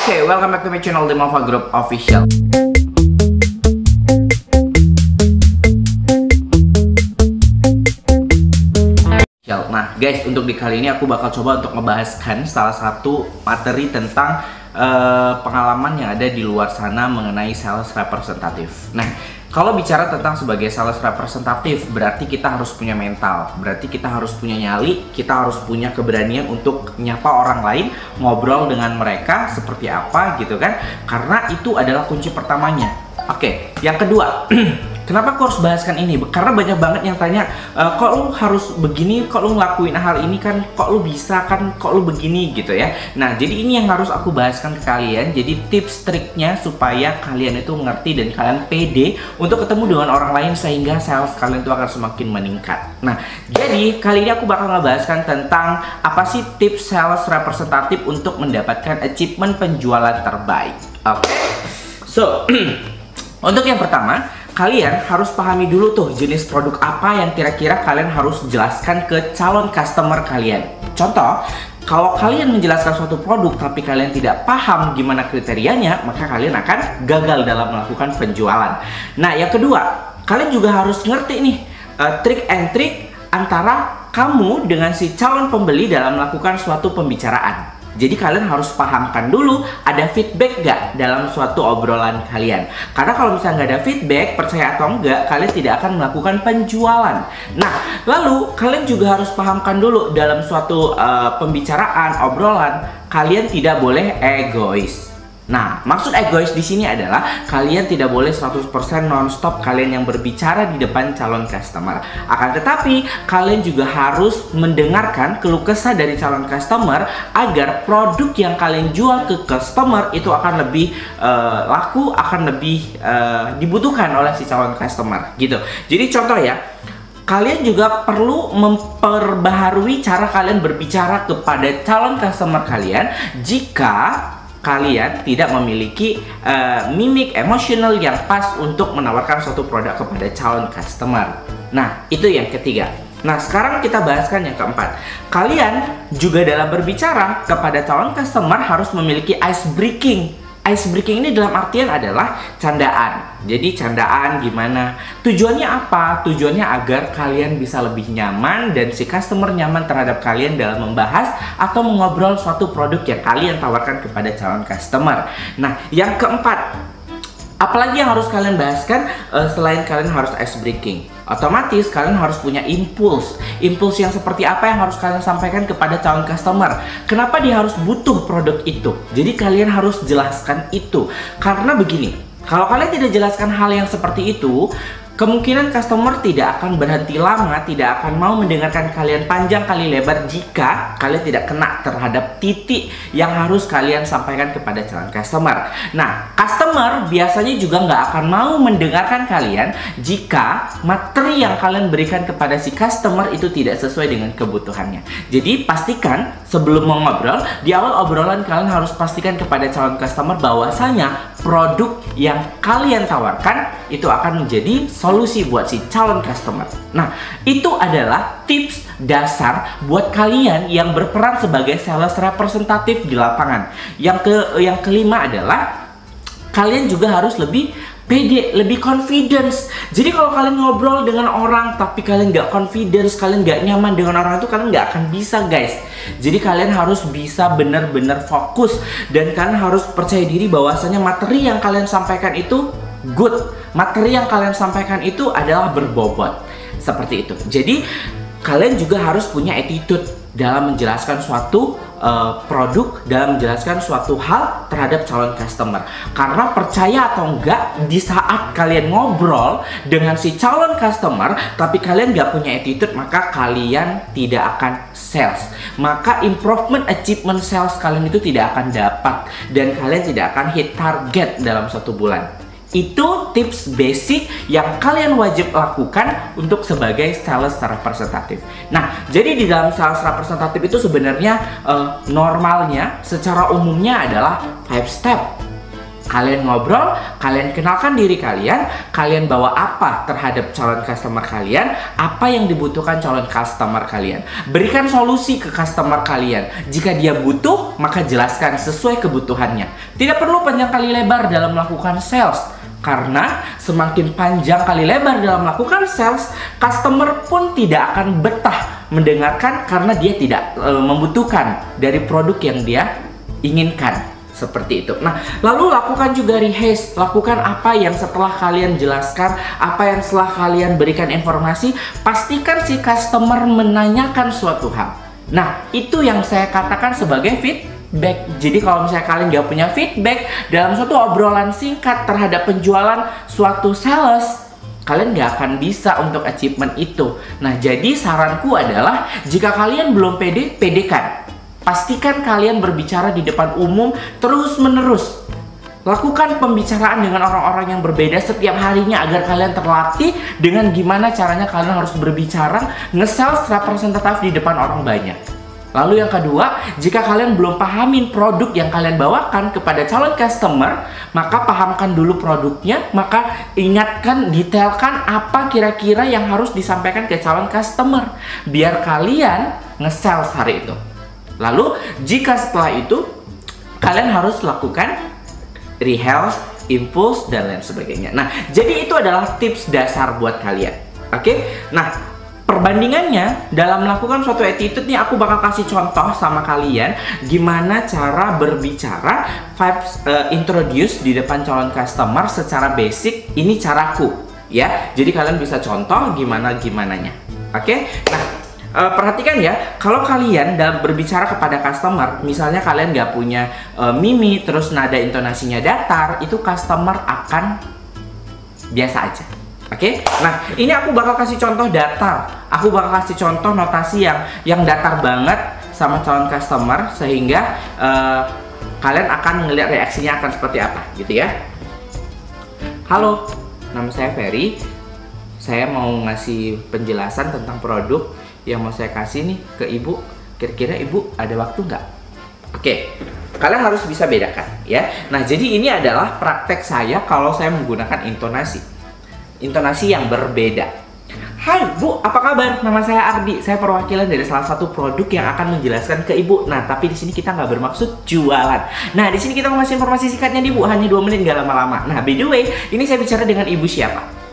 Oke, welcome back to my channel Demova Group Official. Nah guys, untuk di kali ini aku bakal coba untuk ngebahaskan salah satu materi tentang pengalaman yang ada di luar sana mengenai sales representatif. Nah, kalau bicara tentang sebagai sales representatif, berarti kita harus punya mental, berarti kita harus punya nyali, kita harus punya keberanian untuk nyapa orang lain, ngobrol dengan mereka seperti apa gitu kan, karena itu adalah kunci pertamanya. Oke, yang kedua, kenapa aku harus bahaskan ini? Karena banyak banget yang tanya, kok lu harus begini, kok lu ngelakuin hal ini kan, kok lu bisa kan, kok lu begini gitu ya. Nah, jadi ini yang harus aku bahaskan ke kalian. Jadi tips triknya supaya kalian itu mengerti dan kalian pede untuk ketemu dengan orang lain sehingga sales kalian itu akan semakin meningkat. Nah, jadi kali ini aku bakal ngebahaskan tentang apa sih tips sales representatif untuk mendapatkan achievement penjualan terbaik. Oke, so untuk yang pertama, kalian harus pahami dulu tuh jenis produk apa yang kira-kira kalian harus jelaskan ke calon customer kalian. Contoh, kalau kalian menjelaskan suatu produk tapi kalian tidak paham gimana kriterianya, maka kalian akan gagal dalam melakukan penjualan. Nah, yang kedua, kalian juga harus ngerti nih trik and trik antara kamu dengan si calon pembeli dalam melakukan suatu pembicaraan. Jadi kalian harus pahamkan dulu ada feedback gak dalam suatu obrolan kalian. Karena kalau misalnya nggak ada feedback, percaya atau enggak, kalian tidak akan melakukan penjualan. Nah, lalu kalian juga harus pahamkan dulu dalam suatu pembicaraan, obrolan, kalian tidak boleh egois. Nah, maksud egois di sini adalah kalian tidak boleh 100% non-stop kalian yang berbicara di depan calon customer. Akan tetapi, kalian juga harus mendengarkan keluh kesah dari calon customer agar produk yang kalian jual ke customer itu akan lebih laku, akan lebih dibutuhkan oleh si calon customer gitu. Jadi contoh ya, kalian juga perlu memperbaharui cara kalian berbicara kepada calon customer kalian jika kalian tidak memiliki mimik emosional yang pas untuk menawarkan suatu produk kepada calon customer. Nah, itu yang ketiga. Nah, sekarang kita bahaskan yang keempat. Kalian juga dalam berbicara kepada calon customer harus memiliki ice breaking. Ice breaking ini dalam artian adalah candaan. Jadi candaan gimana? Tujuannya apa? Tujuannya agar kalian bisa lebih nyaman dan si customer nyaman terhadap kalian dalam membahas atau mengobrol suatu produk yang kalian tawarkan kepada calon customer. Nah, yang keempat, apalagi yang harus kalian bahaskan selain kalian harus ice breaking? Otomatis kalian harus punya impuls. Impuls yang seperti apa yang harus kalian sampaikan kepada calon customer? Kenapa dia harus butuh produk itu? Jadi kalian harus jelaskan itu. Karena begini, kalau kalian tidak jelaskan hal yang seperti itu, kemungkinan customer tidak akan berhenti lama, tidak akan mau mendengarkan kalian panjang kali lebar jika kalian tidak kena terhadap titik yang harus kalian sampaikan kepada calon customer. Nah, customer biasanya juga nggak akan mau mendengarkan kalian jika materi yang kalian berikan kepada si customer itu tidak sesuai dengan kebutuhannya. Jadi pastikan sebelum mau ngobrol, di awal obrolan kalian harus pastikan kepada calon customer bahwasanya produk yang kalian tawarkan itu akan menjadi solusi buat si calon customer. Nah, itu adalah tips dasar buat kalian yang berperan sebagai sales representatif di lapangan. Yang kelima adalah kalian juga harus lebih pede, lebih confidence. Jadi kalau kalian ngobrol dengan orang tapi kalian nggak confidence, kalian nggak nyaman dengan orang itu, kalian nggak akan bisa guys. Jadi kalian harus bisa benar-benar fokus dan kalian harus percaya diri bahwasanya materi yang kalian sampaikan itu good. Materi yang kalian sampaikan itu adalah berbobot. Seperti itu. Jadi kalian juga harus punya attitude dalam menjelaskan suatu produk, dalam menjelaskan suatu hal terhadap calon customer. Karena percaya atau enggak, di saat kalian ngobrol dengan si calon customer tapi kalian nggak punya attitude, maka kalian tidak akan sales. Maka improvement achievement sales kalian itu tidak akan dapat dan kalian tidak akan hit target dalam satu bulan. Itu tips basic yang kalian wajib lakukan untuk sebagai sales representatif. Nah, jadi di dalam sales representatif itu sebenarnya normalnya secara umumnya adalah 5 step. Kalian ngobrol, kalian kenalkan diri kalian, kalian bawa apa terhadap calon customer kalian, apa yang dibutuhkan calon customer kalian. Berikan solusi ke customer kalian. Jika dia butuh, maka jelaskan sesuai kebutuhannya. Tidak perlu panjang kali lebar dalam melakukan sales. Karena semakin panjang kali lebar dalam melakukan sales, customer pun tidak akan betah mendengarkan karena dia tidak membutuhkan dari produk yang dia inginkan. Seperti itu. Nah, lalu lakukan juga rehash. Lakukan apa yang setelah kalian jelaskan, apa yang setelah kalian berikan informasi. Pastikan si customer menanyakan suatu hal. Nah, itu yang saya katakan sebagai feedback. Jadi kalau misalnya kalian nggak punya feedback dalam suatu obrolan singkat terhadap penjualan suatu sales, kalian nggak akan bisa untuk achievement itu. Nah, jadi saranku adalah jika kalian belum pede, pedekan. Pastikan kalian berbicara di depan umum terus-menerus. Lakukan pembicaraan dengan orang-orang yang berbeda setiap harinya agar kalian terlatih dengan gimana caranya kalian harus berbicara nge-sales representatif di depan orang banyak. Lalu yang kedua, jika kalian belum pahamin produk yang kalian bawakan kepada calon customer, maka pahamkan dulu produknya, maka ingatkan, detailkan apa kira-kira yang harus disampaikan ke calon customer biar kalian nge-sales hari itu. Lalu, jika setelah itu kalian harus lakukan rehearse, impulse, dan lain sebagainya. Nah, jadi itu adalah tips dasar buat kalian. Oke? Nah, perbandingannya dalam melakukan suatu attitude nih, aku bakal kasih contoh sama kalian gimana cara berbicara introduce di depan calon customer secara basic. Ini caraku, ya. Jadi kalian bisa contoh gimananya. Oke? Nah, perhatikan ya, kalau kalian dalam berbicara kepada customer, misalnya kalian nggak punya mimi, terus nada intonasinya datar, itu customer akan biasa aja. Oke? Nah, ini aku bakal kasih contoh datar. Aku bakal kasih contoh notasi yang datar banget sama calon customer, sehingga kalian akan ngeliat reaksinya akan seperti apa, gitu ya. Halo, nama saya Ferry. Saya mau ngasih penjelasan tentang produk yang mau saya kasih nih ke ibu. Kira-kira ibu ada waktu nggak? Oke, kalian harus bisa bedakan ya. Nah, jadi ini adalah praktek saya kalau saya menggunakan intonasi yang berbeda. Hai Bu, apa kabar? Nama saya Ardi. Saya perwakilan dari salah satu produk yang akan menjelaskan ke ibu. Nah, tapi di sini kita nggak bermaksud jualan. Nah, di sini kita mau ngasih informasi singkatnya nih Bu, hanya 2 menit, nggak lama-lama. Nah, by the way, ini saya bicara dengan ibu siapa?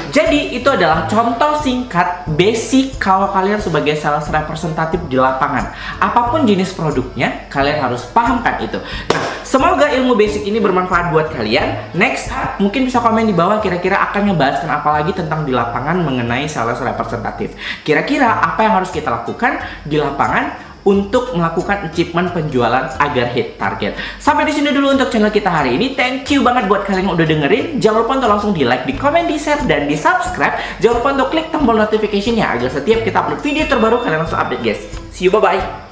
Jadi itu adalah contoh singkat basic kalau kalian sebagai sales representative di lapangan. Apapun jenis produknya, kalian harus pahamkan itu. Nah, semoga ilmu basic ini bermanfaat buat kalian. Next, mungkin bisa komen di bawah kira-kira akan ngebahaskan apa lagi tentang di lapangan mengenai sales representative. Kira-kira apa yang harus kita lakukan di lapangan untuk melakukan achievement penjualan agar hit target. Sampai di sini dulu untuk channel kita hari ini. Thank you banget buat kalian yang udah dengerin. Jangan lupa untuk langsung di like, di komen, di share, dan di subscribe. Jangan lupa untuk klik tombol notification-nya agar setiap kita upload video terbaru kalian langsung update guys. See you, bye-bye.